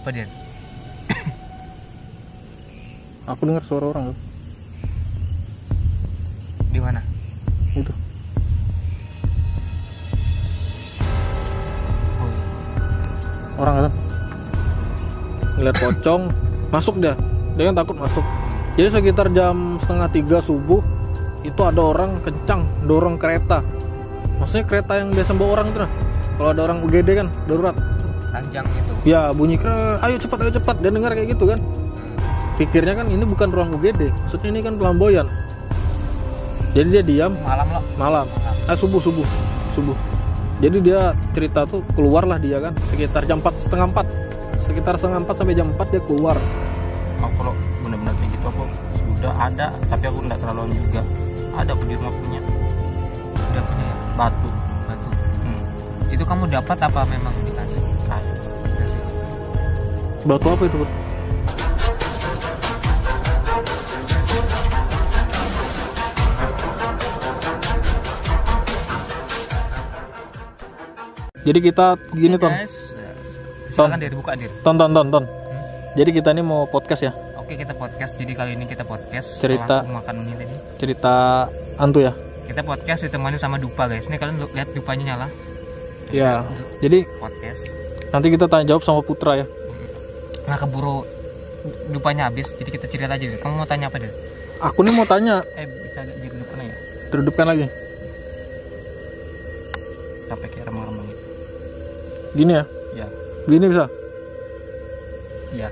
Apa dia? Aku dengar suara orang loh. Di mana? Itu. Oh, iya. Orang kan? Ngeliat pocong, masuk dia. Dia kan takut masuk. Jadi sekitar jam 2:30 subuh itu ada orang kencang dorong kereta. Maksudnya kereta yang biasa bawa orang itu nah. Kalau ada orang UGD kan darurat. Ranjang itu. Ya bunyi ayo cepat. Dia dengar kayak gitu kan. Pikirnya kan ini bukan ruang UGD. Maksudnya ini kan pelamboyan. Jadi dia diam. Malam. Subuh. Jadi dia cerita tuh keluarlah dia kan sekitar jam 4:30. Sekitar 3:30 sampai jam 4 dia keluar. Kalau benar-benar kayak gitu aku sudah ada, tapi aku nggak terlalu juga. Ada aku di rumah punya. Udah punya ya? Batu. Itu kamu dapat apa memang dikasih? Dikasih. Batu apa itu? Jadi kita gini Ton. Guys, silakan Dir, buka Dir. Ton. Jadi kita ini mau podcast ya. Oke, kita podcast. Jadi kali ini kita podcast Cerita. setelah aku makan ini tadi. Cerita hantu ya. Kita podcast ditemani sama dupa guys. Ini kalian lihat dupanya nyala. Ya. Jadi Podcast. nanti kita tanya jawab sama Putra ya. Nah keburu dupanya habis. Jadi kita cerita aja. Kamu mau tanya apa Dir? Aku nih mau tanya. Bisa agak dihidupkan ya? Dudukkan lagi. Sampai kayak remang-remang gitu. Gini ya. Ya. Gini bisa. Iya.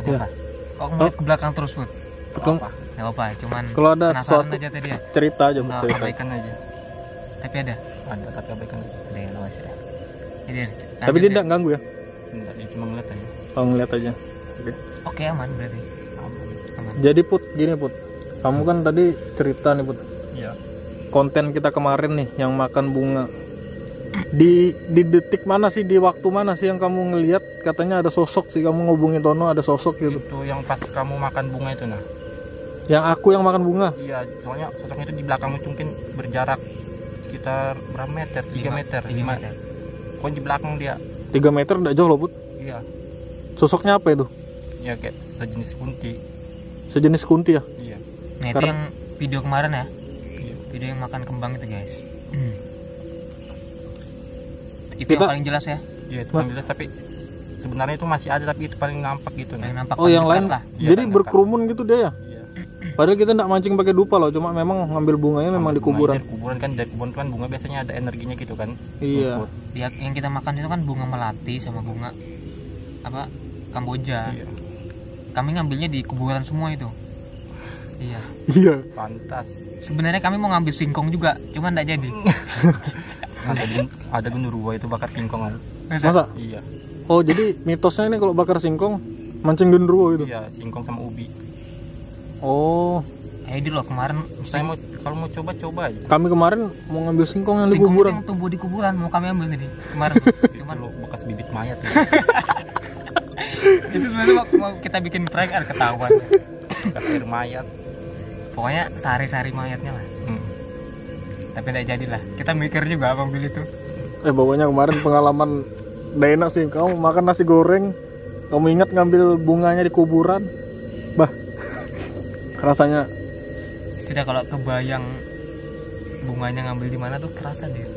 Ada Ya. apa? Kok ngeliat ke belakang terus Bud? Betul. Apa? Gak apa-apa, cuman Kalau ada penasaran sesuatu aja tadi ya. cerita aja Nah, cerita. abaikan aja. Tapi ada. Ada, tapi abaikan aja. Ada yang luas ya. Jadi, Tapi dia tidak ganggu ya. Enggak, dia cuma ngeliat aja. Kalau ngeliat aja. Oke. Oke aman berarti. Aman. Jadi Put, gini Put. Kamu kan tadi cerita nih Put. Iya. Konten kita kemarin nih yang makan bunga. Di detik mana sih, di waktu mana sih yang kamu ngelihat katanya ada sosok sih, kamu ngubungin Tono ada sosok gitu. Itu yang pas kamu makan bunga itu nah. Yang aku yang makan bunga. Iya, soalnya sosoknya itu di belakangmu mungkin berjarak sekitar berapa meter? 3 meter. 3 meter. Kok di belakang dia? 3 meter enggak jauh loh Put. Iya. Sosoknya apa itu? Ya kayak sejenis kunti. Sejenis kunti ya? Iya. Nah itu Karena- yang video kemarin ya. Iya. Video yang makan kembang itu guys. Itu Kita- yang paling jelas ya. Iya, itu paling jelas, tapi sebenarnya itu masih ada, tapi itu paling nampak gitu nah. Paling nampak. Oh paling yang dekat lain. lah. Iya, Jadi kan, berkerumun gitu dia ya? Iya. Padahal kita enggak mancing pakai dupa loh, cuma memang ngambil bunganya memang di Bunga kuburan. dari kuburan kan, dari kuburan kan bunga biasanya ada energinya gitu kan. Iya. Ngikut. Yang kita makan itu kan bunga melati sama bunga apa Kamboja. Iya. Kami ngambilnya di kuburan semua itu. Iya. Iya. Pantas. Sebenarnya kami mau ngambil singkong juga, cuman enggak jadi. Ada genderuwo itu bakar singkong kan. Masa? Iya. Oh jadi mitosnya ini kalau bakar singkong mancing genderuwo gitu. Iya, singkong sama ubi. Oh, Di loh kemarin Saya mau, kalau mau coba aja. kami kemarin mau ngambil singkong yang di singkong itu kuburan. yang tumbuh di kuburan mau kami ambil tadi kemarin. Cuman Kalau bekas bibit mayat ya. itu sebenarnya mau kita bikin prank ada ketahuan. Bekas air mayat. Pokoknya sari-sari mayatnya lah. Tapi enggak jadilah. Kita mikir juga ambil itu. Pokoknya kemarin pengalaman nggak enak sih. Kamu makan nasi goreng, kamu ingat ngambil bunganya di kuburan, bah, rasanya. Sudah kalau kebayang bunganya ngambil di mana tuh kerasa dia.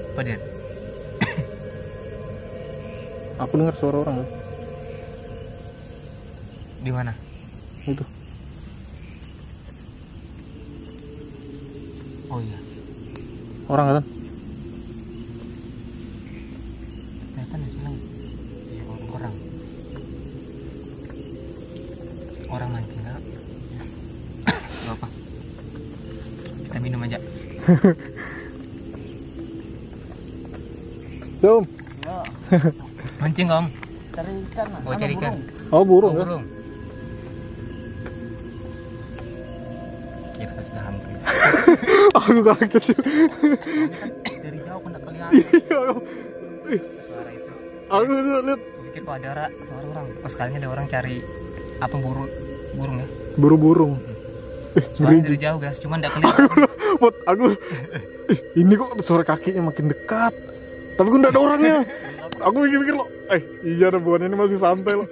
Apa dia? Aku dengar suara orang loh. Di mana? Itu. Oh iya. Orang kan? Kelihatan ya silang. Iya, orang. Orang mancing enggak? Enggak apa. Kita minum aja. Zoom. Mancing Om. Cari ikan. Oh cari ikan. Oh burung Oh, kan? burung. Kira sudah hantu. Aku kaget sih. Dari jauh kan kelihatan. Suara itu. Aku lihat Pikir kok ada suara orang. Oh sekalinya ada orang cari apa burung ya. burung. Suaranya dari jauh guys, cuman enggak kelihatan. Put, aku ini kok suara kakinya makin dekat. Tapi gue nggak ada orangnya. Aku mikir-mikir lo. Iya ada buan ini masih santai lo.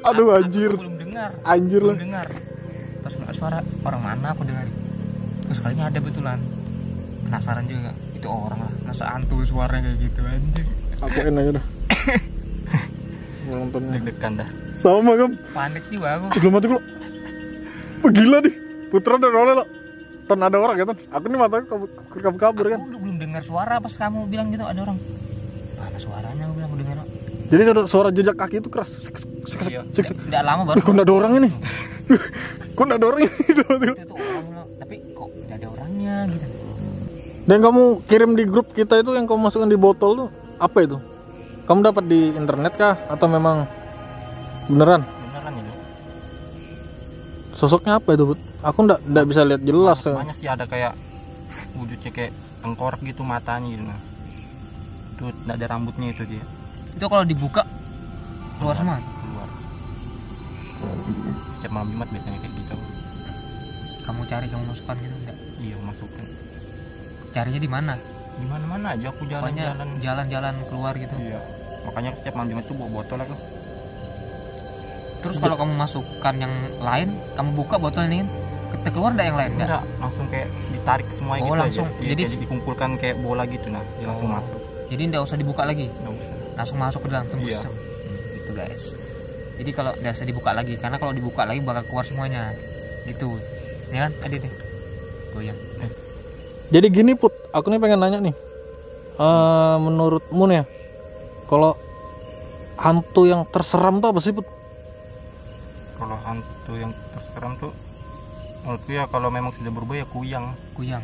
Aduh anjir. Aku belum dengar. Anjir belum lah. dengar. Terus suara orang mana aku dengar. Terus kalinya ada betulan. Penasaran juga. Itu orang lah. Masa hantu suaranya kayak gitu anjir. Aku aja dah. Nontonnya. Deg-degan dah. Sama kan. Panik juga aku. Belum mati lo. Gila nih. Putra dan oleh lo. Ton ada orang ya ton. Aku nih mataku kabur kan. Aku belum dengar suara pas kamu bilang gitu ada orang. Mana suaranya aku bilang aku dengar. Jadi suara jejak kaki itu keras. Iya. Enggak lama baru. Kok enggak ada orang ini? Kok enggak ada orang ini? Itu orang loh. Tapi kok enggak ada orangnya gitu. Dan kamu kirim di grup kita itu yang kamu masukkan di botol tuh apa itu? Kamu dapat di internet kah atau memang beneran? Beneran itu. Sosoknya apa itu, Bud? Aku enggak bisa lihat jelas. Banyak sih ada kayak wujudnya kayak tengkorak gitu matanya gitu nah. Tuh enggak ada rambutnya itu dia. Itu kalau dibuka keluar semua. Keluar. Setiap malam Jumat biasanya kayak gitu. Kamu cari kamu masukkan gitu enggak? Iya, masukin. Carinya di mana? Di mana-mana aja aku Pokoknya jalan-jalan. jalan-jalan keluar gitu. Iya. Makanya setiap malam Jumat tuh bawa botol aku. Terus kalau kamu masukkan yang lain, kamu buka botol ini kan, keluar enggak yang lain enggak? Enggak, langsung kayak ditarik semuanya Oh, gitu langsung. aja. Ya, Jadi kayak dikumpulkan kayak bola gitu nah, dia langsung masuk. Jadi enggak usah dibuka lagi. Enggak usah. Langsung masuk ke dalam tembus. Iya. Gitu guys. Jadi kalau enggak usah dibuka lagi karena kalau dibuka lagi bakal keluar semuanya. Gitu. Ya kan? Tadi deh. Goyang. Jadi gini Put, aku nih pengen nanya nih. Menurutmu nih ya, kalau hantu yang terseram tuh apa sih Put? Kalau hantu yang terseram tuh menurutku ya kalau memang sudah berubah ya kuyang.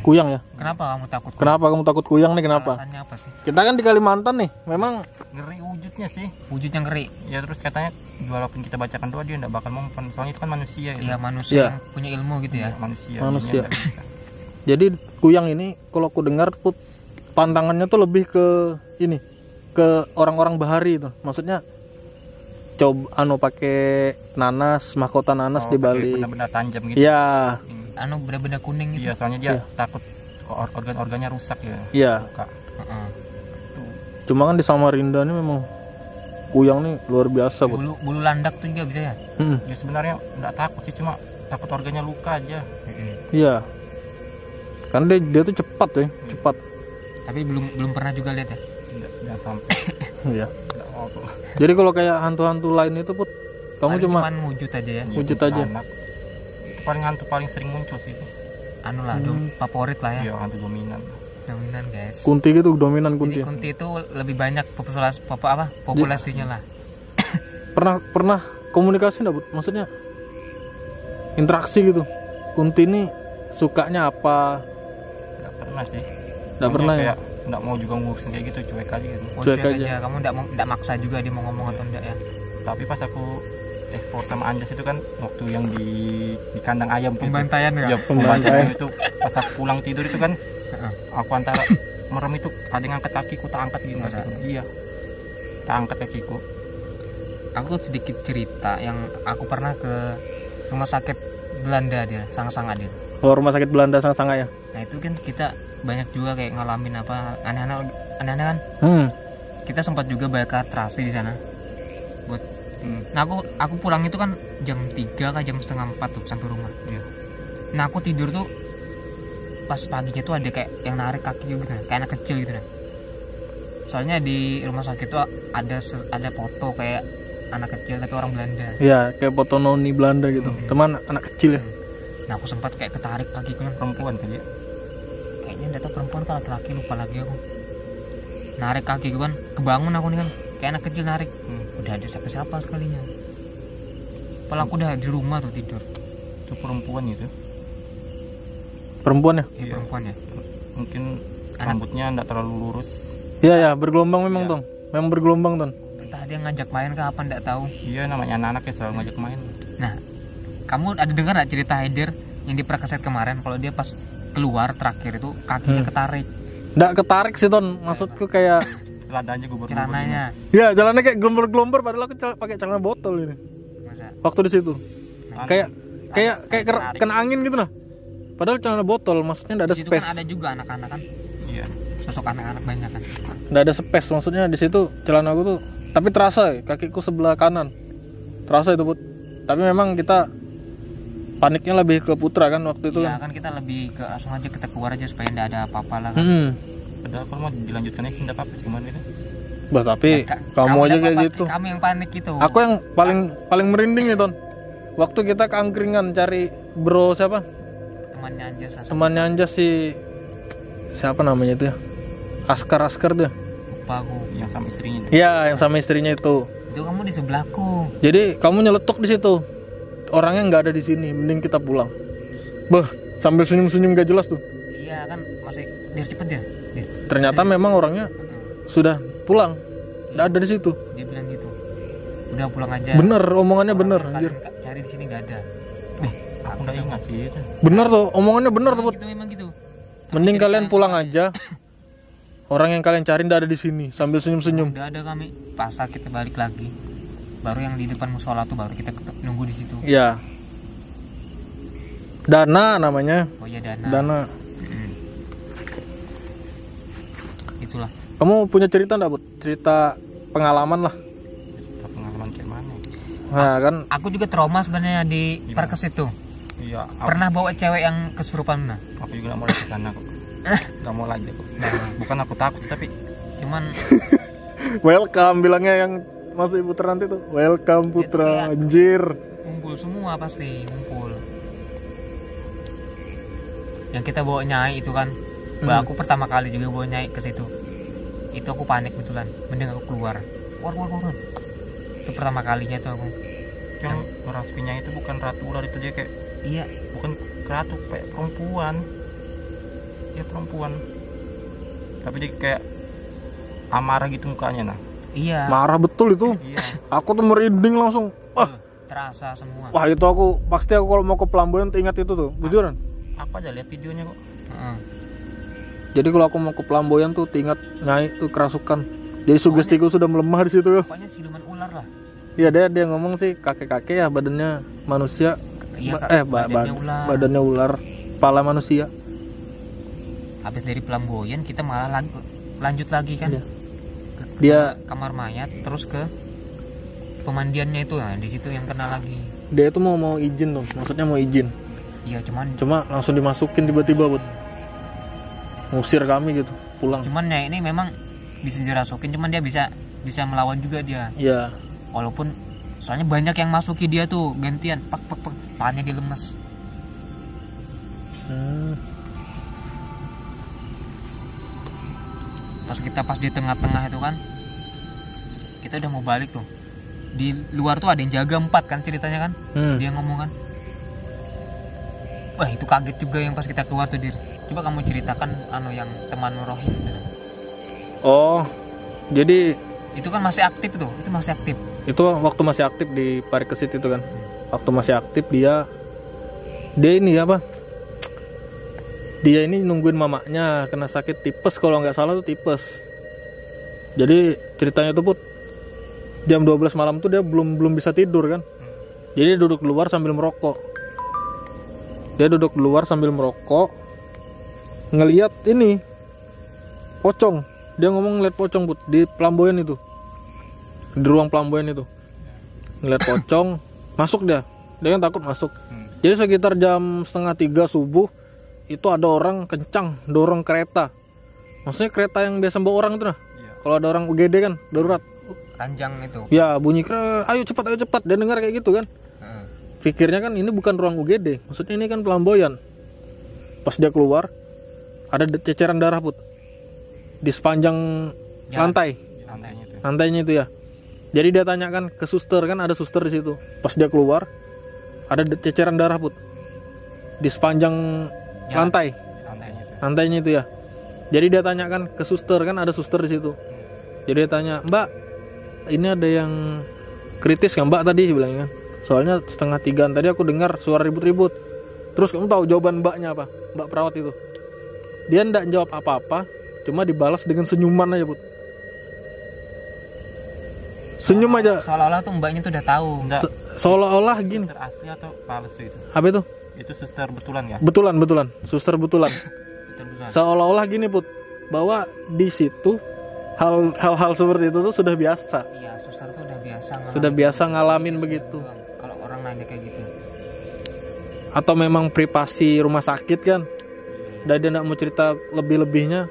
Kuyang Ya. Kenapa kamu takut? Kenapa kamu takut kuyang nih? Kenapa? Alasannya apa sih? Kita kan di Kalimantan nih, memang Ngeri wujudnya sih. Wujudnya ngeri. Ya terus katanya walaupun kita bacakan doa dia enggak bakal mempan. Soalnya itu kan manusia gitu. Iya manusia Iya. yang punya ilmu gitu ya. Manusia. Manusia. Dia nggak bisa. jadi kuyang ini kalau aku dengar Put, pantangannya tuh lebih ke ini, ke orang-orang bahari itu. Maksudnya coba pakai nanas, mahkota nanas di pakai Bali. benda-benda tajam gitu. Iya, Anu benda-benda kuning gitu. Iya, soalnya dia Iya. takut organ-organnya rusak ya. iya. Luka. Heeh. Cuma kan di Samarinda ini memang kuyang nih luar biasa Put. Bulu landak tuh juga bisa ya? Ya sebenarnya enggak takut sih, cuma takut organnya luka aja. Iya. Kan dia tuh cepat ya, cepat. Tapi belum pernah juga lihat ya. Jangan sampai. Iya. Enggak mau aku. Jadi kalau kayak hantu-hantu lain itu Put, kamu Paling cuma cuman wujud aja ya. Wujud aja. Anak. Itu paling hantu paling sering muncul sih itu. Anu lah, favorit lah ya. Iya, hantu dominan. Dominan guys. kunti gitu, dominan Jadi kunti. kunti itu lebih banyak populasinya lah. Pernah komunikasi enggak Put? Maksudnya interaksi gitu. Kunti ini sukanya apa? Enggak pernah sih. Enggak pernah ya. Kayak enggak mau juga ngurusin kayak gitu, cuek aja gitu. Cuek Cuek aja. aja. Kamu enggak maksa juga dia mau ngomong atau enggak ya. Tapi pas aku ekspor sama Anjas itu kan waktu yang di kandang ayam gitu. Pembantaian ya? Iya, pembantaian itu pas aku pulang tidur itu kan Heeh. aku antara merem itu ada yang angkat kakiku, tak angkat gitu. Masa? Iya. Tak angkat kakiku. Aku tuh sedikit cerita yang aku pernah ke rumah sakit Belanda dia, Sang-Sanga dia. Oh, rumah sakit Belanda Sang-Sanga ya. Nah itu kan kita banyak juga kayak ngalamin apa aneh-aneh kan. Kita sempat juga bayar atrasi di sana. Buat Nah aku pulang itu kan jam 3 kah jam setengah 4 tuh sampai rumah. Iya. Nah aku tidur tuh pas paginya tuh ada kayak yang narik kaki gitu, kayak anak kecil gitu nah. Soalnya di rumah sakit tuh ada foto kayak anak kecil tapi orang Belanda. Iya, kayak foto noni Belanda gitu. Teman anak kecil ya. Nah aku sempat kayak ketarik kakiku yang Perempuan kali ya. kayaknya enggak tahu perempuan atau laki-laki, lupa lagi aku. Narik kakiku kan, kebangun aku nih kan, kayak anak kecil narik. Udah ada siapa-siapa sekalinya. Padahal aku udah di rumah tuh tidur. Itu perempuan itu. Perempuan ya? Iya perempuan ya. Mungkin rambutnya enggak terlalu lurus. Iya ya, bergelombang memang Iya. Tong. Memang bergelombang Ton. Entah dia ngajak main ke apa enggak tahu. Iya, namanya anak-anak ya selalu ngajak main. Nah, kamu ada dengar nggak cerita Haider yang di Perkeset kemarin kalau dia pas keluar terakhir itu kakinya ketarik Nggak ketarik sih Ton. Maksudku kayak Celananya gue celananya. ya jalannya kayak gelomber-gelomber padahal aku pakai celana botol ini. Masa? Waktu di situ. Kayak kena angin gitu nah. Padahal celana botol, maksudnya nggak ada Di situ space. kan ada juga anak-anak kan. Iya. sosok anak-anak banyak kan. Nggak ada space, maksudnya di situ celana aku tuh, tapi terasa kakiku sebelah kanan, terasa itu Put. Tapi memang kita paniknya lebih ke Putra kan waktu itu. Iya kan kita lebih ke langsung aja kita keluar aja supaya nggak ada apa-apa lah kan. Padahal kalau mau dilanjutkannya sih nggak apa-apa sih kemarin itu. Bah tapi Ya, kamu aja kayak gitu. Kamu yang panik gitu. Aku yang paling merinding nih Ton. Waktu kita keangkringan cari bro siapa? Temannya Anjas si siapa namanya itu ya? Askar tuh. Lupa aku. Yang sama istrinya. Iya, yang sama istrinya itu. Itu kamu di sebelahku. Jadi kamu nyeletuk di situ. Orangnya nggak ada di sini, mending kita pulang. Bah, sambil senyum-senyum gak jelas tuh. Iya kan masih Dir cepet Dir. Ternyata memang orangnya sudah pulang. Nggak ada di situ. Dia bilang gitu. Udah pulang aja. Bener, omongannya bener anjir. Cari di sini nggak ada. Aku nggak ingat sih itu. Bener tuh, omongannya bener tuh. Put. Gitu memang gitu. Mending kalian pulang aja. Orang yang kalian cari nggak ada di sini, sambil senyum-senyum. Udah ada kami. Pas kita balik lagi. Baru yang di depan musola tuh baru kita nunggu di situ. Iya. Dana namanya. Oh iya Dana. Dana. Itulah. Kamu punya cerita nggak, Bud? Cerita pengalaman lah. Cerita pengalaman kayak mana? Nah kan. Aku juga trauma sebenarnya di parkes itu. Iya. Pernah bawa cewek yang kesurupan mana? Aku juga nggak mau lagi ke sana kok. Nggak mau lagi kok. Bukan aku takut sih, tapi Cuman Welcome bilangnya yang masuk Ibu Putra nanti tuh. Welcome Putra, anjir. ngumpul semua pasti ngumpul. Yang kita bawa Nyai itu kan. Aku pertama kali juga bawa Nyai ke situ. Itu aku panik betulan. Mending aku keluar. Keluar. Itu pertama kalinya tuh aku. yang Raspinya itu bukan ratu ular, itu dia kayak Iya. bukan ratu, kayak perempuan. Dia perempuan. Tapi dia kayak amarah gitu mukanya nah. Iya. Marah betul itu. Iya. Aku tuh merinding langsung. Wah, Terasa semua. wah itu aku pasti aku kalau mau ke Pelamboyan ingat itu tuh, bujuran. Apa aja lihat videonya kok. Jadi kalau aku mau ke Pelamboyan tuh ingat Nyai tuh kerasukan. Jadi sugestiku sudah melemah di situ ya. Pokoknya siluman ular lah. Iya dia ngomong sih kakek-kakek ya, badannya manusia. Iya, Badannya ular, kepala manusia. Habis dari Pelamboyan kita malah lanjut lagi kan. Iya. Dia kamar mayat terus ke pemandiannya itu. Nah, di situ yang kena lagi. Dia itu mau izin dong, maksudnya mau izin. Iya, Cuma langsung dimasukin tiba-tiba buat ngusir kami gitu, pulang. Cuman ya ini memang bisa dirasukin, cuman dia bisa melawan juga dia. Iya. Walaupun soalnya banyak yang masuki dia tuh gantian, pak, palanya dilemes. Pas di tengah-tengah itu kan, kita udah mau balik tuh. Di luar tuh ada yang jaga 4 kan ceritanya kan. Dia ngomong kan. Wah itu kaget juga yang pas kita keluar tuh Dir. Coba kamu ceritakan yang teman Rohim itu. Oh, jadi itu kan masih aktif tuh, itu masih aktif. Itu waktu masih aktif di Parikesit itu kan. Waktu masih aktif dia ini apa? Dia ini nungguin mamanya kena sakit tipes, kalau nggak salah tuh tipes. Jadi ceritanya tuh Put, jam 12 malam tuh dia belum bisa tidur kan. Jadi dia duduk keluar sambil merokok. Ngeliat ini pocong. Dia ngomong ngeliat pocong Put di Pelamboyan itu, di ruang Pelamboyan itu. Ngeliat pocong, masuk dia kan takut masuk. Jadi sekitar jam 2:30 subuh itu ada orang kencang dorong kereta. Maksudnya kereta yang biasa bawa orang itu nah. Kalau ada orang UGD kan darurat, ranjang itu. Ya bunyi ayo cepat. Dia dengar kayak gitu kan. Pikirnya kan ini bukan ruang UGD, maksudnya ini kan Pelamboyan. Pas dia keluar ada ceceran darah Put di sepanjang lantainya itu ya. Jadi dia tanyakan ke suster, kan ada suster di situ. Pas dia keluar ada ceceran darah Put di sepanjang lantainya itu ya. Jadi dia tanyakan ke suster, kan ada suster di situ. Jadi dia tanya, Mbak, ini ada yang kritis nggak Mbak tadi, bilangnya. Soalnya 2:30 tadi aku dengar suara ribut-ribut. Terus kamu tahu jawaban Mbaknya apa? Mbak perawat itu. Dia nggak jawab apa-apa, cuma dibalas dengan senyuman aja Put. Senyum aja. Seolah-olah tuh Mbaknya tuh udah tahu. Seolah-olah gini. Suster asli atau palsu itu? Apa itu? Itu suster betulan ya? Betulan. Suster betulan. Seolah-olah gini Put. bahwa di situ hal-hal seperti itu tuh sudah biasa. Iya, suster tuh udah biasa ngalamin. Sudah biasa ngalamin begitu. Kalau orang nanya kayak gitu. Atau memang privasi rumah sakit kan, dan dia nggak mau cerita lebih-lebihnya,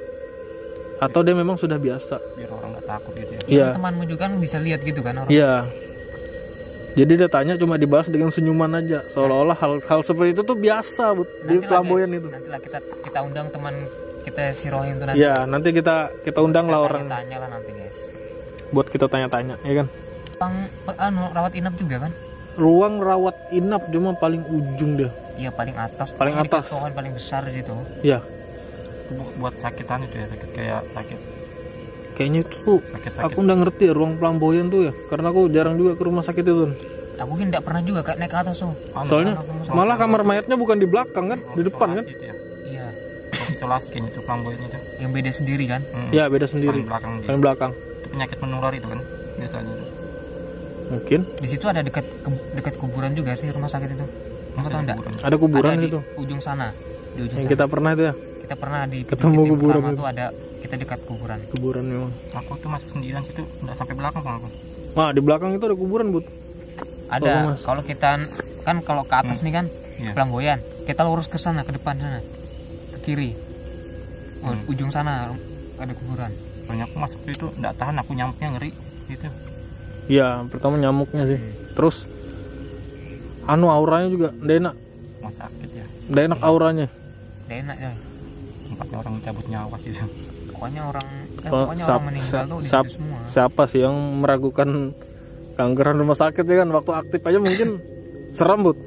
atau dia memang sudah biasa. Biar orang nggak takut gitu ya. Iya. Temanmu juga kan bisa lihat gitu kan orang. Iya. Jadi dia tanya cuma dibahas dengan senyuman aja, seolah-olah hal seperti itu tuh biasa di flamboyan itu. Nantilah kita undang teman kita si Rohim tuh nanti. Iya, nanti kita undang lah orang. Tanya lah nanti guys. Buat kita tanya-tanya, ya kan? Rawat inap juga kan? Ruang rawat inap cuma paling ujung dia. Iya, paling atas. Paling atas. Pohon paling besar di situ. Iya. Buat sakitan itu ya, sakit. Kayaknya itu tuh aku nggak ngerti ya ruang flamboyan tuh ya, karena aku jarang juga ke rumah sakit itu. Aku kan nggak pernah juga naik ke atas tuh. Soalnya malah kamar mayatnya bukan di belakang kan, di depan kan? Ya. Iya. Isolasi kayaknya itu flamboyan itu. Yang beda sendiri kan? Iya, beda sendiri. Paling belakang. Itu penyakit menular itu kan biasanya. Mungkin. Di situ ada dekat kuburan juga sih rumah sakit itu. Kamu tahu enggak? Ada kuburan ada itu. Di ujung sana. Di ujung yang sana. kita pernah itu ya. Kita pernah di ketemu kuburan itu ada kita dekat kuburan. Kuburan memang. Aku tuh masuk sendirian situ enggak sampai belakang sama aku. Nah, di belakang itu ada kuburan, Bud. Ada. Kalau kita kan kalau ke atas nih kan flamboyan, kita lurus ke sana, ke depan sana. Ke kiri. Ujung sana ada kuburan. Soalnya aku masuk itu enggak tahan, aku nyamuknya ngeri gitu. Iya, pertama nyamuknya sih. Terus auranya juga nggak enak. Rumah sakit ya. Nggak enak auranya. Nggak enak ya. Tempatnya orang cabut nyawa sih. Pokoknya orang orang meninggal tuh di situ semua. Siapa sih yang meragukan kankeran rumah sakit ya kan? Waktu aktif aja mungkin seram, Bud.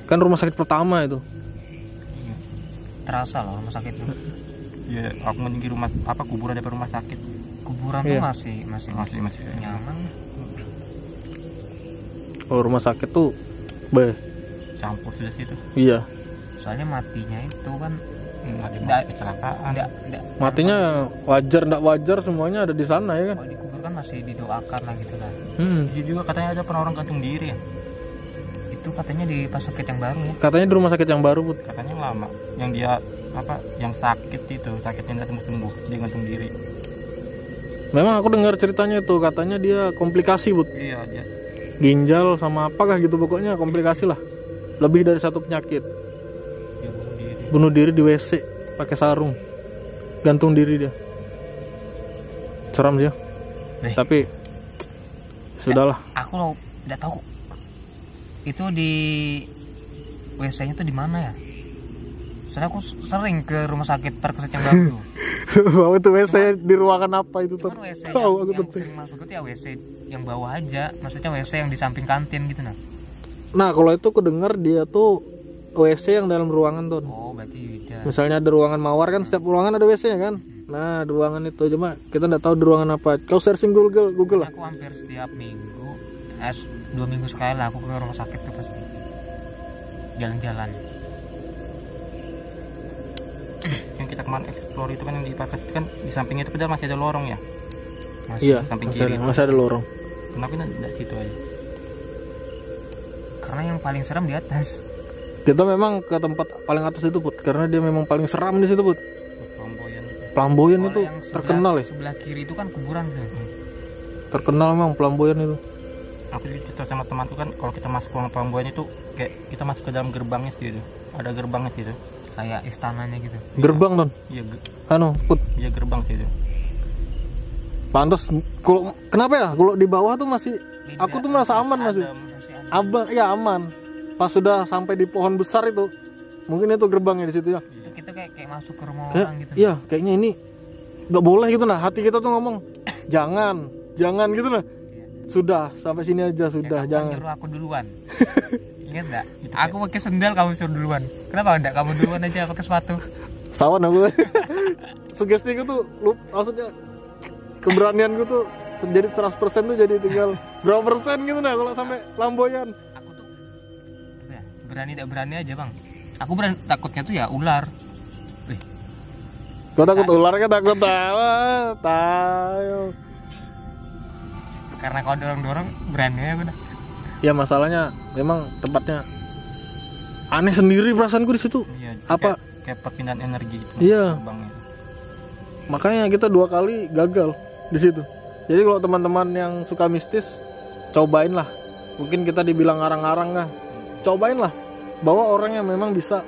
Kan rumah sakit pertama itu. Iya. Terasa loh rumah sakit itu. Iya, aku mending kuburan daripada rumah sakit. Kuburan tuh masih nyaman. Kalau rumah sakit tuh campur sudah situ. Iya. Soalnya matinya itu kan enggak kecelakaan. Matinya wajar enggak wajar semuanya ada di sana ya kan. Kalau dikubur kan masih didoakan lah gitu kan. Dia juga katanya ada pernah orang gantung diri ya. Itu katanya di pas sakit yang baru ya. Katanya di rumah sakit yang baru, Bud. Katanya yang lama. Yang dia yang sakit itu, sakitnya enggak sembuh, dia gantung diri. Memang aku dengar ceritanya itu, katanya dia komplikasi, Bud. Iya, dia ginjal sama apakah gitu, pokoknya komplikasi lah. Lebih dari satu penyakit. Dia bunuh diri di WC pakai sarung. Gantung diri dia. Seram dia. Tapi sudahlah. Aku lo enggak tahu. Itu di WC-nya tuh di mana ya? Soalnya aku sering ke rumah sakit Perkeset yang baru. Bahwa itu WC di ruangan apa itu tuh? WC yang sering masuk itu ya WC yang bawah aja, maksudnya WC yang di samping kantin gitu nah. Nah kalau itu aku dengar dia tuh WC yang dalam ruangan tuh. Oh berarti beda. Misalnya ada ruangan mawar kan, setiap ruangan ada WC-nya kan. Nah di ruangan itu cuma kita nggak tahu di ruangan apa. Kau searching Google lah. Aku hampir setiap minggu, 2 minggu sekali lah aku ke rumah sakit tuh pasti. Jalan-jalan. Yang kita kemarin explore itu kan yang di Parkas kan di samping itu padahal masih ada lorong ya. Iya, samping kiri. Masih ada lorong. Kenapa enggak situ aja? Karena yang paling seram di atas. Kita memang ke tempat paling atas itu, Put, karena dia memang paling seram di situ, Put. Flamboyan itu terkenal ya. Sebelah kiri itu kan kuburan sih. Terkenal memang Flamboyan itu. Aku juga cerita sama temanku kan kalau kita masuk ruang Flamboyan itu kayak kita masuk ke dalam gerbangnya sih itu. Ada gerbangnya sih itu. Kayak istananya gitu. Gerbang, Don. Iya, Put. Iya gerbang sih itu. Pantas kalau kenapa ya? Kalau di bawah tuh masih aku tuh merasa aman masih. Aman. Pas sudah sampai di pohon besar itu. Mungkin itu gerbangnya di situ ya. Itu kita kayak masuk ke rumah orang gitu. Iya, kayaknya ini nggak boleh gitu nah. Hati kita tuh ngomong, jangan gitu nah. Iya. Sudah, sampai sini aja sudah, jangan. Nyuruh aku duluan. Ingat enggak? Aku pakai sendal, kamu suruh duluan. Kenapa enggak kamu duluan aja pakai sepatu? Sawan aku. Sugestiku tuh maksudnya keberanianku tuh jadi 100% tuh jadi tinggal berapa persen gitu nah kalau sampai Flamboyan. Aku tuh berani enggak berani aja, Bang. Aku takutnya tuh ya ular. Kau takut ular kan? Takut tahu. Karena kalau dorong-dorong berani ya udah. Ya masalahnya memang tempatnya aneh sendiri perasaanku di situ. Iya, apa kayak perpindahan energi gitu. Iya. Makanya kita 2 kali gagal di situ. Jadi kalau teman-teman yang suka mistis, cobain lah. Mungkin kita dibilang ngarang-ngarang lah. Cobain lah. Bawa orang yang memang bisa.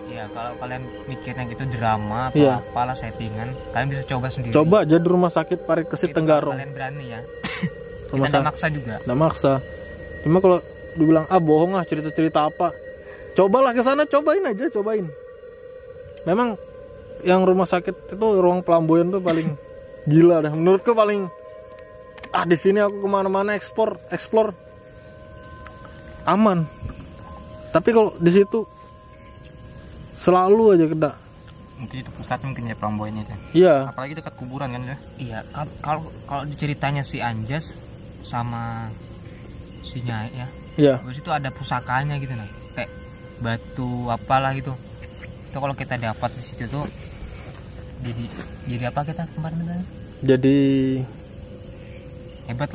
Ya kalau kalian mikirnya gitu drama atau apalah settingan, kalian bisa coba sendiri. Coba aja di rumah sakit Parikesit Tenggarong. Kalian berani ya. Kita tidak maksa juga. Tidak maksa. Cuma kalau dibilang bohong lah, cerita-cerita apa, cobalah ke sana, cobain aja, cobain. Memang yang rumah sakit itu ruang pelamboyan tuh paling gila dah. Menurutku paling di sini aku kemana-mana explore aman. Tapi kalau di situ selalu aja kena. Mungkin itu pusat mungkin ya pelamboyan itu. Iya. Apalagi dekat kuburan kan ya. Iya, kalau diceritanya si Anjas sama si Nyai ya. Iya. Terus itu ada pusakanya gitu nah. Kayak batu apalah gitu. Itu kalau kita dapat di situ tuh jadi apa kita kemarin bilang? Jadi hebat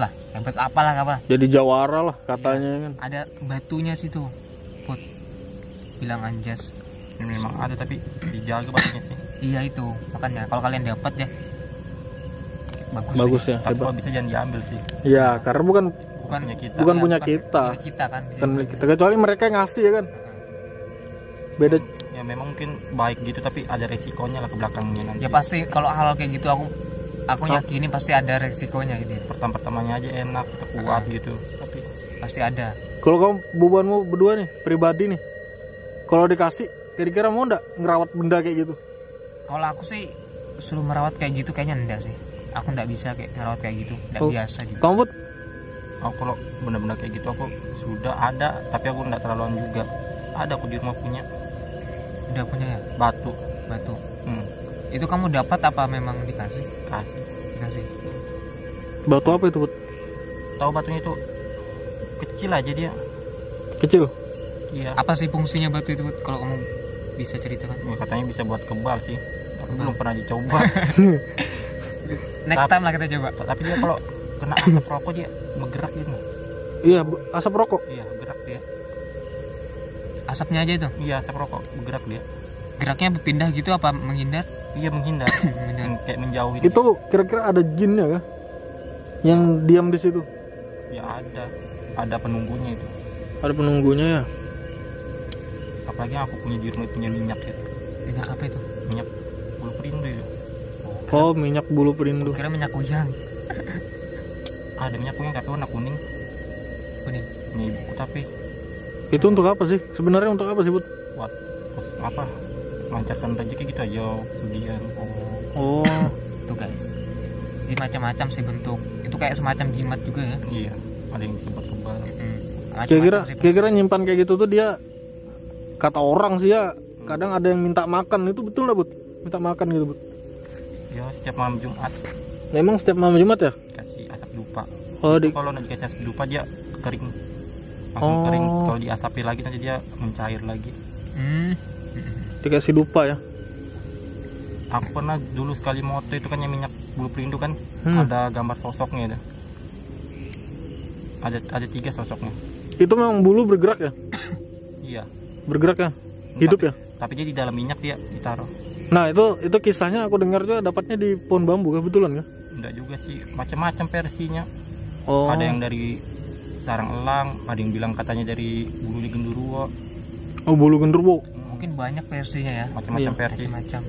apalah. Jadi jawara lah katanya kan. Ada batunya situ. Put bilang Anjas. Ini memang ada tapi dijaga batunya sih. Iya itu. Makanya kalau kalian dapat ya bagus ya. Tapi kalau bisa jangan diambil sih. Iya, karena bukan punya kita. Bukan punya kita. Kan. Bukan milik kita. Kecuali mereka yang ngasih ya kan. Beda. Ya memang mungkin baik gitu tapi ada resikonya lah ke belakangnya nanti. Ya pasti kalau hal kayak gitu aku yakini pasti ada resikonya gitu. Pertamanya aja enak, kita kuat gitu. Tapi pasti ada. Kalau kamu bebanmu berdua nih, pribadi nih. Kalau dikasih, kira-kira mau enggak ngerawat benda kayak gitu? Kalau aku sih suruh merawat kayak gitu kayaknya enggak sih. Aku enggak bisa kayak ngerawat kayak gitu, enggak biasa gitu. Kamu Bud? Aku kalau benda-benda kayak gitu aku sudah ada, tapi aku enggak terlaluan juga. Ada aku di rumah punya. Udah punya ya? Batu. Itu kamu dapat apa memang dikasih? Dikasih. Batu apa itu Bud? Tahu batunya itu kecil aja dia. Kecil? Iya. Apa sih fungsinya batu itu Bud? Kalau kamu bisa ceritakan? Ya, katanya bisa buat kebal sih. Aku belum pernah dicoba. Next time lah kita coba. Tapi dia kalau kena asap rokok dia bergerak gitu. Iya, asap rokok. Iya, gerak dia. Asapnya aja itu? Iya, asap rokok bergerak dia. Geraknya berpindah gitu apa menghindar? Iya, menghindar. Kayak menjauhin. Itu kira-kira ada jinnya kah? Yang diam di situ? Ya ada penunggunya itu. Ada penunggunya ya. Apalagi aku punya di rumah punya minyak ya. Minyak apa itu? Minyak bulu perindu itu. Oh, minyak bulu perindu. Kira minyak kuyang. Ada minyak kuyang tapi warna kuning. Ini buku tapi. Itu untuk apa sih? Sebenarnya untuk apa sih Bud? Buat apa? Lancarkan rezeki gitu aja sebagian. Oh. Tuh guys. Jadi macam-macam sih bentuk. Itu kayak semacam jimat juga ya. Iya. Ada yang bisa buat kebal. Kira-kira nyimpan kayak gitu tuh dia kata orang sih ya. Kadang ada yang minta makan, itu betul lah Bud? Minta makan gitu Bud? Ya setiap malam Jumat. Memang setiap malam Jumat ya? Kasih asap dupa. Oh, kalau nanti dikasih asap dupa dia kering. Langsung kering. Kalau diasapi lagi nanti dia mencair lagi. Dikasih dupa ya? Aku pernah dulu sekali moto itu kan yang minyak bulu perindu kan. Ada gambar sosoknya ada. Ada 3 sosoknya. Itu memang bulu bergerak ya? Iya. Bergerak ya? Hidup ya? Tapi dia di dalam minyak dia ditaruh. Nah itu kisahnya aku dengar juga dapatnya di pohon bambu kah, betulan kan? Enggak juga sih, macam-macam versinya. Oh. Ada yang dari sarang elang, ada yang bilang katanya dari bulu di genderuwo. Oh, bulu genderuwo. Mungkin banyak versinya ya. Macam-macam versi. Macam-macam.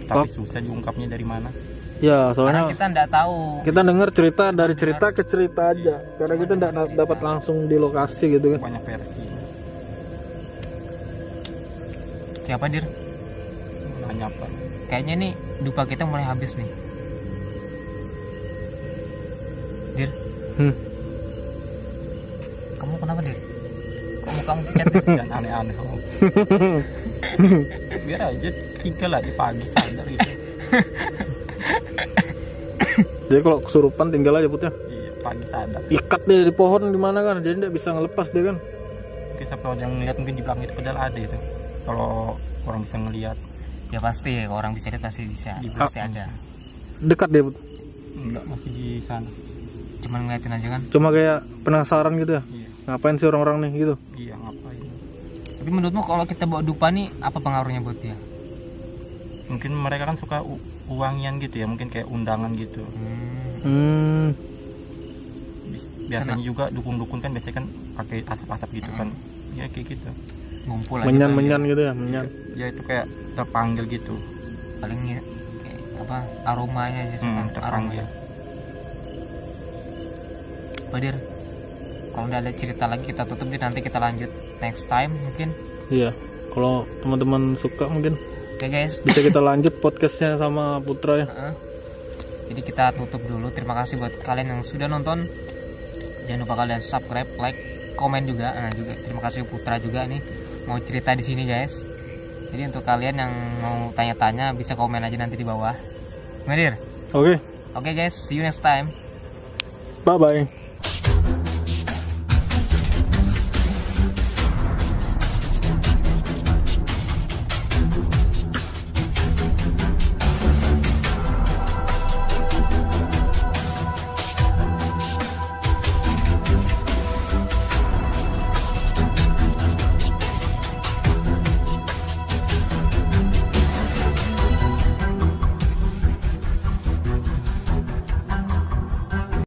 Tapi susah diungkapnya dari mana. Ya, soalnya karena kita enggak tahu. Kita dengar cerita dari cerita ke cerita aja. Karena kita enggak dapat langsung di lokasi gitu kan. Banyak versi. Siapa Dir? Nanya apa? Kayaknya nih dupa kita mulai habis nih. Dir? Kamu kenapa Dir? Kamu pucat Dir? Jangan aneh-aneh. Biar aja 3 lah di pagi sadar gitu. Jadi kalau kesurupan tinggal aja Putnya. Iya, pagi sadar. Ikat dia di pohon di mana kan, jadi tidak bisa ngelepas dia kan. Kita kalau yang ngeliat mungkin di belakang itu padahal ada itu. Kalau orang bisa ngelihat. Ya pasti ya, kalau orang bisa lihat pasti bisa. Pasti ada. Dekat dia Put? Enggak, masih di sana. Cuman ngeliatin aja kan. Cuma kayak penasaran gitu ya. Iya. Ngapain sih orang-orang nih gitu? Iya, ngapain. Tapi menurutmu kalau kita bawa dupa nih apa pengaruhnya buat dia? mungkin mereka kan suka uangian gitu ya, mungkin kayak undangan gitu. Biasanya juga dukun-dukun kan biasanya kan pakai asap-asap gitu kan, ya kayak gitu. Ngumpul menyan gitu ya, menyan. Ya itu kayak terpanggil gitu. Paling kayak apa aromanya aja sih, terpanggil. Badir, kalau udah ada cerita lagi kita tutup deh, nanti kita lanjut next time mungkin. Iya, kalau teman-teman suka mungkin. Oke guys, bisa kita lanjut podcastnya sama Putra ya. Jadi kita tutup dulu. Terima kasih buat kalian yang sudah nonton. Jangan lupa kalian subscribe, like, komen juga. Nah juga terima kasih Putra juga nih mau cerita di sini guys. Jadi untuk kalian yang mau tanya-tanya bisa komen aja nanti di bawah. Medir. Oke. Oke guys, see you next time. Bye bye.